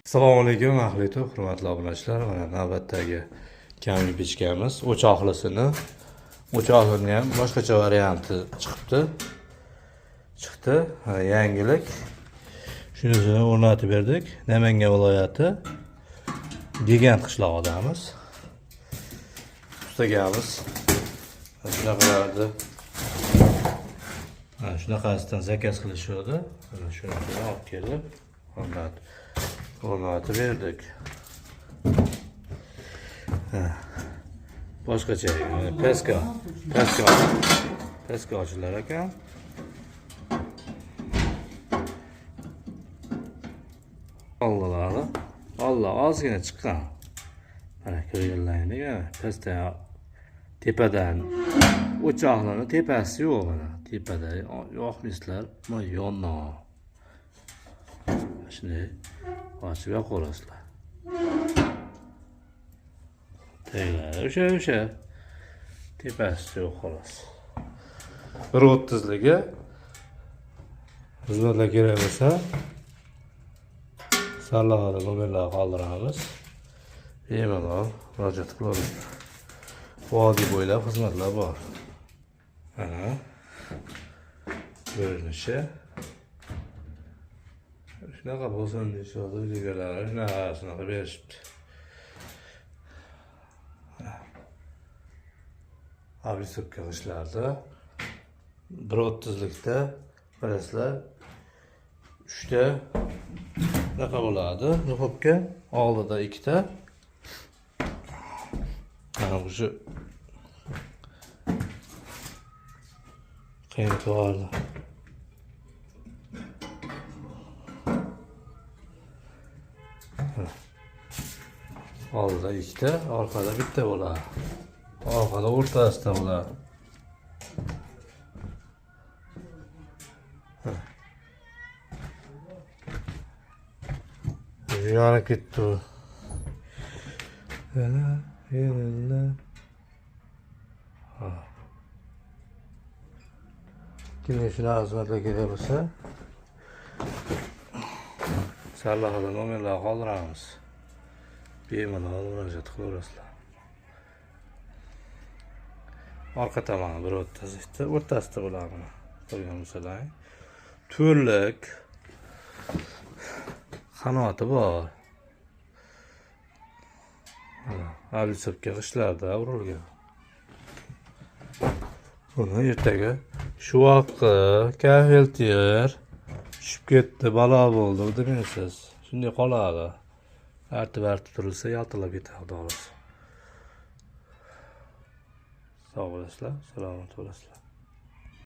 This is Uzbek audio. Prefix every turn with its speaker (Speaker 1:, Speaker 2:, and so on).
Speaker 1: Assalomu alaykum, ahli hurmatli obunachilar. Mana navbatdagi kamli pechkamiz. O'choqlisini. O'choqlining ham boshqacha varianti chiqdi. Yangilik. Shunisini o'rnatib berdik. Namangan viloyati degan qishlog'idamiz. Ustagamiz shunaqalarni shunaqasidan zakaz qilishdi. Shuni olib kelib o'rnatib berdik. Boshqacha peska ochilar ekan. Allah ozgina chiqqan. Mana ko'rganlaringizga pastda tepadan o'choqlarning tepasi yo'q, mana tepada yo'qmislar, mana yondan. Shunday ochib yoqaverasizlar. Taglari o'sha tepasi yo'q xolos. 1.30ligi xizmatlar kerak bo'lsa sarlavhada nomerlarni qoldiramiz. Bemalol murojaat qilaverasizlar. Vodiy bo'ylab xizmatlar bor. Mana ko'rinishi shunaqa bo'lsin deyishadi, videolar shunaqa berishibdi. Abisubka qishlarda 1.30likda bilasizlar 3ta bunaqa bo'ladi. Duxovka oldida 2ta. Mana shu qiynalib oldida 2ta, orqada bitta bo'ladi. Orqada o'rtasida bo'ladi. Yonib ketdi. Kimga shunaqa xizmatlar kerak bo'lsa, sarlavhada nomerlarni qoldiramiz. Bemalol murojaat qilaverasizlar. Orqa tomoni 1.30likda, o'rtasida bo'ladi. Ko'rgan bo'lsalaring. To'rlik qanoti bor. Abisubka qishlarda urilgan. Buni ertaga shu vaqtda kafelter tushib ketdi, balo bo'ldi demaysiz. Shunday qoladi. Artib turilsa yaltilab ketadi xolos. Sog' bo'lasizlar, salomat bo'lasizlar.